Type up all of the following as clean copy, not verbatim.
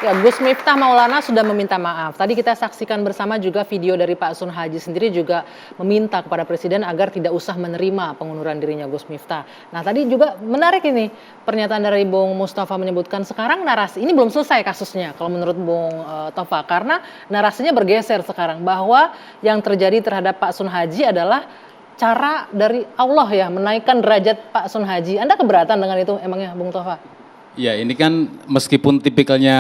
Ya, Gus Miftah Maulana sudah meminta maaf. Tadi kita saksikan bersama juga video dari Pak Sun Haji sendiri juga meminta kepada Presiden agar tidak usah menerima pengunduran dirinya Gus Miftah. Nah tadi juga menarik ini pernyataan dari Bung Mustafa menyebutkan sekarang narasi ini belum selesai kasusnya kalau menurut Bung Tova. Karena narasinya bergeser sekarang bahwa yang terjadi terhadap Pak Sun Haji adalah cara dari Allah ya menaikkan derajat Pak Sun Haji. Anda keberatan dengan itu emangnya Bung Tova? Ya ini kan meskipun tipikalnya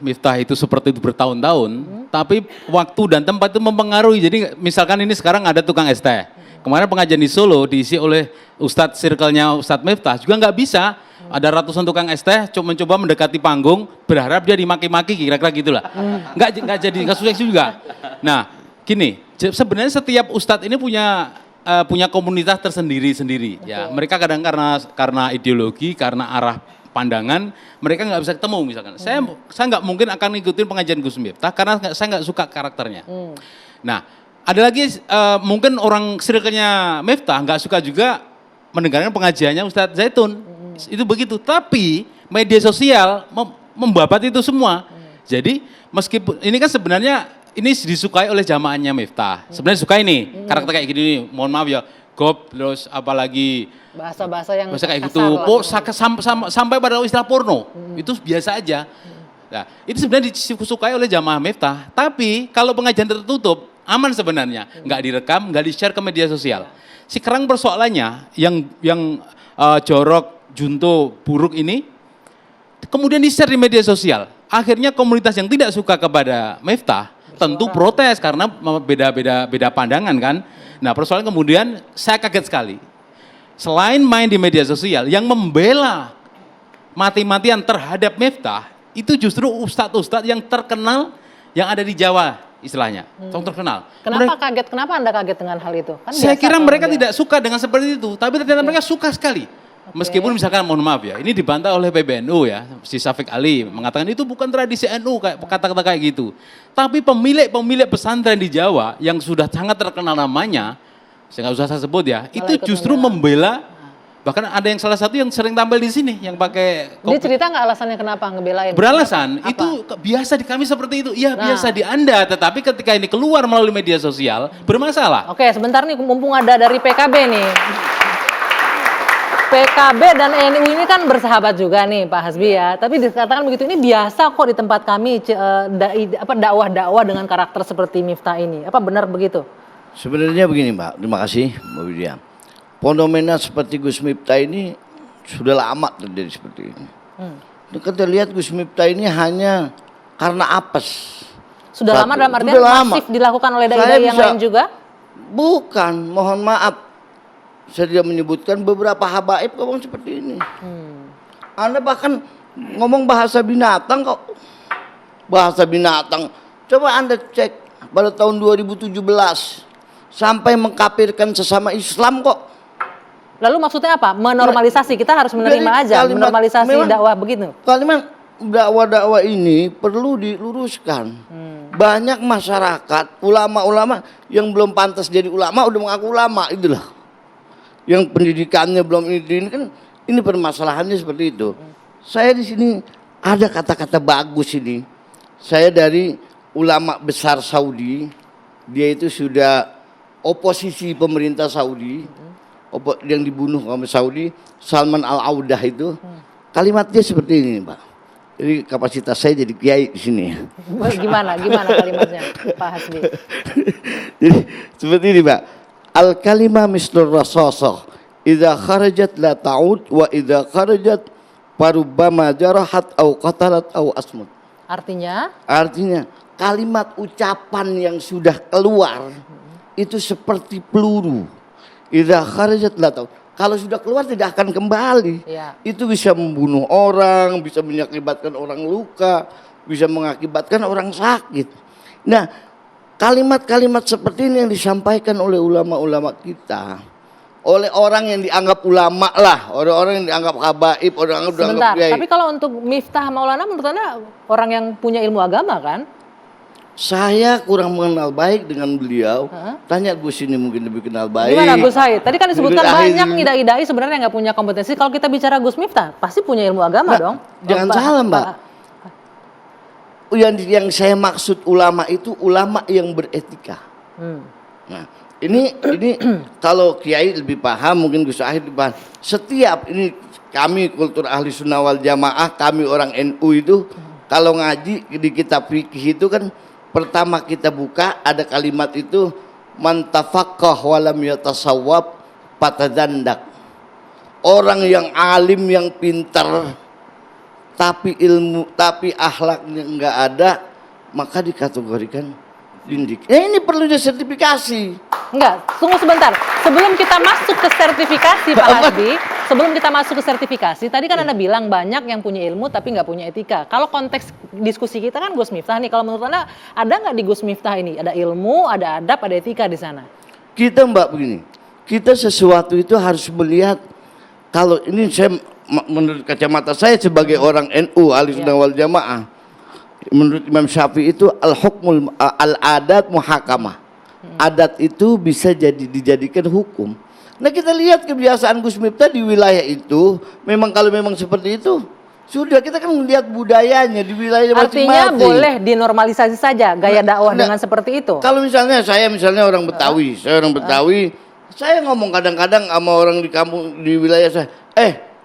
Miftah itu seperti itu bertahun-tahun, tapi waktu dan tempat itu mempengaruhi. Jadi misalkan ini sekarang ada tukang es teh. Kemarin pengajian di Solo diisi oleh Ustadz circle-nya Ustadz Miftah juga nggak bisa. Ada ratusan tukang es teh mencoba mendekati panggung, berharap dia dimaki-maki kira-kira gitulah. Nggak jadi nggak sukses juga. Nah gini, sebenarnya setiap Ustadz ini punya komunitas tersendiri-sendiri ya. Mereka kadang karena ideologi, karena arah pandangan, mereka nggak bisa ketemu misalkan. Saya nggak mungkin akan ngikutin pengajian Gus Miftah karena saya nggak suka karakternya. Nah, ada lagi mungkin orang circle-nya Miftah nggak suka juga mendengarkan pengajiannya Ustadz Zaitun. Itu begitu. Tapi media sosial membabat itu semua. Jadi meskipun ini kan sebenarnya ini disukai oleh jamaahnya Miftah. Sebenarnya suka ini karakter kayak gini nih. Mohon maaf ya, gob terus apalagi bahasa-bahasa yang bahasa kayak gitu. Sampai pada istilah porno. Itu biasa aja. Nah, itu sebenarnya disukai oleh jamaah Miftah. Tapi kalau pengajian tertutup aman sebenarnya, nggak direkam, nggak di-share ke media sosial. Sekarang persoalannya yang jorok, junto, buruk ini kemudian di-share di media sosial. Akhirnya komunitas yang tidak suka kepada Miftah tentu protes karena beda pandangan kan. Nah persoalan kemudian saya kaget sekali. Selain main di media sosial yang membela mati-matian terhadap Miftah itu justru ustadz-ustadz yang terkenal yang ada di Jawa istilahnya. Yang terkenal. Kenapa Anda kaget dengan hal itu? Kan saya kira mereka tidak suka dengan seperti itu. Tapi ternyata mereka suka sekali. Meskipun misalkan mohon maaf ya, ini dibantah oleh PBNU ya, si Syafiq Ali mengatakan itu bukan tradisi NU kayak kata-kata kayak gitu. Tapi pemilik pesantren di Jawa yang sudah sangat terkenal namanya, saya nggak usah saya sebut ya, itu justru membela. Bahkan ada yang salah satu yang sering tampil di sini yang pakai. Dia cerita nggak alasannya kenapa ngebelain? Beralasan itu biasa di kami seperti itu. Iya biasa di Anda, tetapi ketika ini keluar melalui media sosial bermasalah. Oke, sebentar nih mumpung ada dari PKB nih. PKB dan NU ini kan bersahabat juga nih Pak Hasbi ya. Tapi dikatakan begitu ini biasa kok di tempat kami dakwah-dakwah dengan karakter seperti Miftah ini. Apa benar begitu? Sebenarnya begini Mbak, terima kasih Mbak Widya. Fenomena seperti Gus Miftah ini sudah lama terjadi seperti ini. Kita lihat Gus Miftah ini hanya karena apes. Sudah lama dalam artian masif dilakukan oleh dai-dai yang lain juga? Bukan, mohon maaf. Saya tidak menyebutkan beberapa habaib ngomong seperti ini. Anda bahkan ngomong bahasa binatang kok. Bahasa binatang. Coba Anda cek pada tahun 2017. Sampai mengkafirkan sesama Islam kok. Lalu maksudnya apa? Menormalisasi, kita harus menerima aja. Menormalisasi dakwah begitu. Kalimat dakwah-dakwah ini perlu diluruskan. Banyak masyarakat, ulama-ulama yang belum pantas jadi ulama udah mengaku ulama, itulah. Yang pendidikannya belum ini kan ini permasalahannya seperti itu. Saya di sini ada kata-kata bagus ini. Saya dari ulama besar Saudi, dia itu sudah oposisi pemerintah Saudi, yang dibunuh oleh Saudi, Salman Al-Audah itu. Kalimatnya seperti ini, Pak. Jadi kapasitas saya jadi kiai di sini. Gimana kalimatnya, Pak Hasbi? Jadi seperti ini, Pak. Al-kalimah mislur rasasah idza kharajat la ta'ud wa idza kharajat farubbama jarahat au qatalat au asmut. Artinya kalimat ucapan yang sudah keluar itu seperti peluru. Idza kharajat la ta'ud. Kalau sudah keluar tidak akan kembali. Ya. Itu bisa membunuh orang, bisa mengakibatkan orang luka, bisa mengakibatkan orang sakit. Nah, kalimat-kalimat seperti ini yang disampaikan oleh ulama-ulama kita, oleh orang yang dianggap ulama lah, orang-orang yang dianggap habaib, orang yang dianggap kiai. Tapi kalau untuk Miftah Maulana menurut Anda orang yang punya ilmu agama kan? Saya kurang mengenal baik dengan beliau. Tanya Gus ini mungkin lebih kenal baik. Gimana Gus Said? Tadi kan disebutkan banyak idai-idai sebenarnya nggak punya kompetensi. Kalau kita bicara Gus Miftah, pasti punya ilmu agama dong. Jangan salah Mbak. yang saya maksud ulama itu ulama yang beretika. Nah, ini kalau kiai lebih paham, mungkin Gus Ahid lebih paham. Setiap ini kami kultur ahli sunnah wal jamaah, kami orang NU itu kalau ngaji di kitab fikih itu kan pertama kita buka ada kalimat itu man tafaqqah wa lam yatasawwab patadzandak. Orang yang alim, yang pintar tapi akhlaknya enggak ada, maka dikategorikan lindik. Ini perlu disertifikasi. Enggak, tunggu sebentar. Sebelum kita masuk ke sertifikasi Pak Hasbi, sebelum kita masuk ke sertifikasi, tadi kan Anda bilang banyak yang punya ilmu tapi nggak punya etika. Kalau konteks diskusi kita kan Gus Miftah nih, kalau menurut Anda ada nggak di Gus Miftah ini? Ada ilmu, ada adab, ada etika di sana? Kita Mbak begini, kita sesuatu itu harus melihat, kalau ini saya menurut kacamata saya sebagai orang NU ahli sunnah wal jamaah, menurut Imam Syafi'i itu al-hukmul al-adat muhakamah. Adat itu bisa dijadikan hukum. Nah kita lihat kebiasaan Gus Miftah di wilayah itu, memang kalau memang seperti itu, sudah kita kan melihat budayanya di wilayah masing-masing. Artinya boleh dinormalisasi saja gaya dakwah dengan seperti itu. Kalau misalnya saya orang Betawi, saya ngomong kadang-kadang sama orang di kampung di wilayah saya,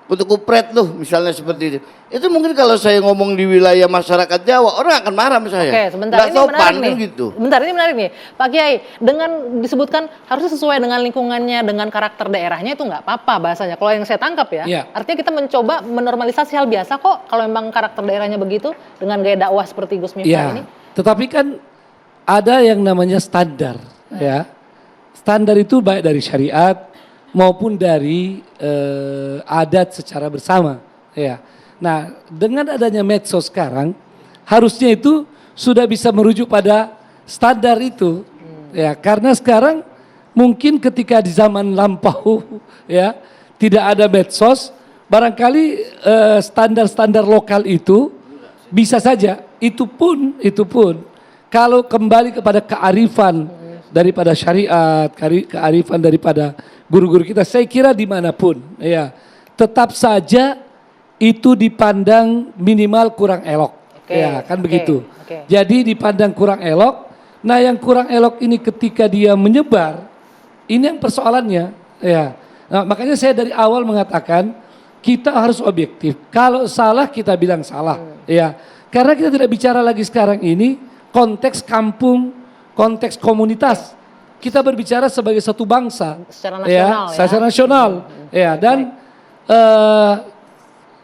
kutu kupret loh misalnya seperti itu. Itu mungkin kalau saya ngomong di wilayah masyarakat Jawa, orang akan marah sama saya. Oke, sebentar, nggak ini sopan, menarik nih. kan gitu. Sebentar, ini menarik nih. Pak Kiai, dengan disebutkan harusnya sesuai dengan lingkungannya, dengan karakter daerahnya itu nggak apa-apa bahasanya. Kalau yang saya tangkap ya, artinya kita mencoba menormalisasi hal biasa kok kalau memang karakter daerahnya begitu dengan gaya dakwah seperti Gus Miftah ini. Tetapi kan ada yang namanya standar, ya. Standar itu baik dari syariat maupun dari adat secara bersama, ya. Nah, dengan adanya medsos sekarang, harusnya itu sudah bisa merujuk pada standar itu, ya. Karena sekarang mungkin ketika di zaman lampau, ya, tidak ada medsos, barangkali standar-standar lokal itu bisa saja. Itu pun kalau kembali kepada kearifan daripada syariat, kearifan daripada guru-guru kita, saya kira dimanapun, ya, tetap saja itu dipandang minimal kurang elok, ya kan begitu. Jadi dipandang kurang elok. Nah yang kurang elok ini ketika dia menyebar, ini yang persoalannya, ya. Nah, makanya saya dari awal mengatakan kita harus objektif. Kalau salah kita bilang salah, ya. Karena kita tidak bicara lagi sekarang ini konteks kampung, konteks komunitas. Kita berbicara sebagai satu bangsa, secara nasional, ya. Secara nasional, ya. Dan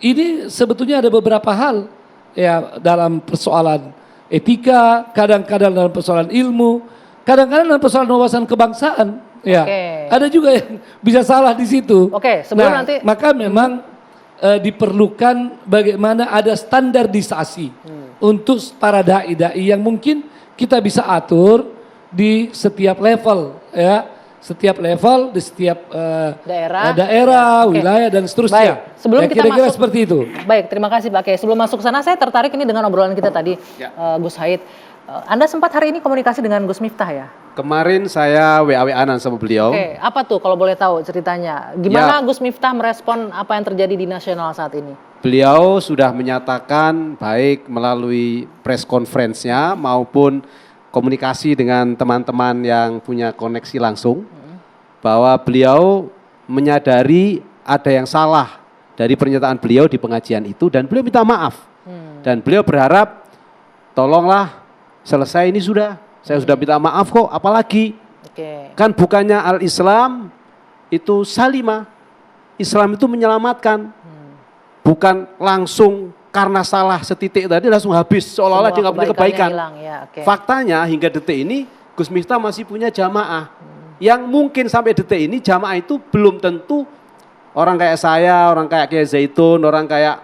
ini sebetulnya ada beberapa hal, ya, dalam persoalan etika, kadang-kadang dalam persoalan ilmu, kadang-kadang dalam persoalan wawasan kebangsaan, ya. Ada juga yang bisa salah di situ. Sebelum nanti maka memang diperlukan bagaimana ada standarisasi untuk para dai-dai yang mungkin kita bisa atur di setiap level, ya. Setiap level di setiap daerah, wilayah dan seterusnya. Baik, sebelum kita kira-kira masuk seperti itu. Baik, terima kasih Pak Kiai. Sebelum masuk ke sana, saya tertarik ini dengan obrolan kita tadi, Gus Haid. Anda sempat hari ini komunikasi dengan Gus Miftah ya? Kemarin saya WA-WA-an sama beliau. Apa tuh kalau boleh tahu ceritanya? Gimana Gus Miftah merespon apa yang terjadi di nasional saat ini? Beliau sudah menyatakan baik melalui press conference-nya maupun komunikasi dengan teman-teman yang punya koneksi langsung, bahwa beliau menyadari ada yang salah dari pernyataan beliau di pengajian itu dan beliau minta maaf. Dan beliau berharap tolonglah selesai ini sudah, saya sudah minta maaf kok, apalagi kan bukannya al-Islam itu salimah, Islam itu menyelamatkan, bukan langsung karena salah setitik tadi langsung habis seolah-olah dia nggak punya kebaikan. Faktanya hingga detik ini Gus Miftah masih punya jamaah yang mungkin sampai detik ini jamaah itu belum tentu orang kayak saya, orang kayak Kiai Zaitun, orang kayak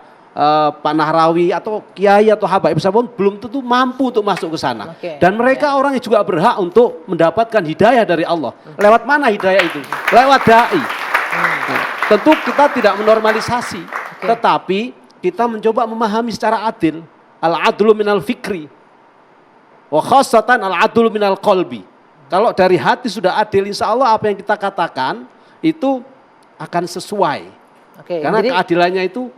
Pak Nahrawi atau Kiai atau Habaib Sabun belum tentu mampu untuk masuk ke sana. Dan mereka orang yang juga berhak untuk mendapatkan hidayah dari Allah. Lewat mana hidayah itu? Lewat dai. Nah, tentu kita tidak menormalisasi, tetapi kita mencoba memahami secara adil. Al-adlu minal fikri. Wa khasatan al-adlu minal qalbi. Kalau dari hati sudah adil, insya Allah apa yang kita katakan itu akan sesuai. Karena keadilannya itu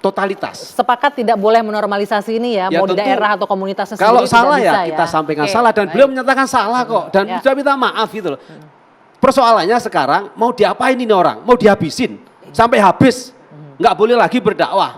totalitas. Sepakat tidak boleh menormalisasi ini ya, Ya, mau di tentu. daerah atau komunitasnya Kalau sendiri salah tidak ya bisa kita sampaikan Oke, salah dan baik. beliau menyatakan salah kok dan Ya. sudah minta maaf gitu loh. Persoalannya sekarang mau diapain ini orang? Mau dihabisin sampai habis. Nggak boleh lagi berdakwah.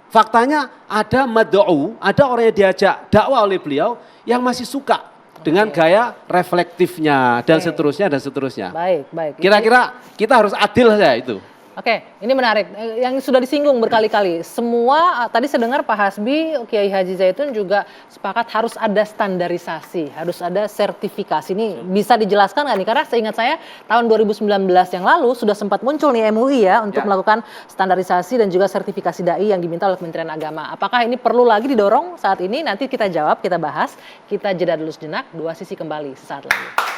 Faktanya ada mad'u, ada orang yang diajak dakwah oleh beliau yang masih suka dengan gaya reflektifnya dan Oke. seterusnya dan seterusnya. Baik, baik. Kira-kira kita harus adil saja itu. Oke, ini menarik. Yang sudah disinggung berkali-kali. Semua, tadi saya dengar Pak Hasbi, Kiai Haji Zaitun juga sepakat harus ada standarisasi, harus ada sertifikasi. Ini bisa dijelaskan nggak nih? Karena seingat saya tahun 2019 yang lalu sudah sempat muncul nih MUI ya untuk Ya. melakukan standarisasi dan juga sertifikasi DAI yang diminta oleh Kementerian Agama. Apakah ini perlu lagi didorong saat ini? Nanti kita jawab, kita bahas. Kita jeda dulu sejenak, dua sisi kembali sesaat lagi.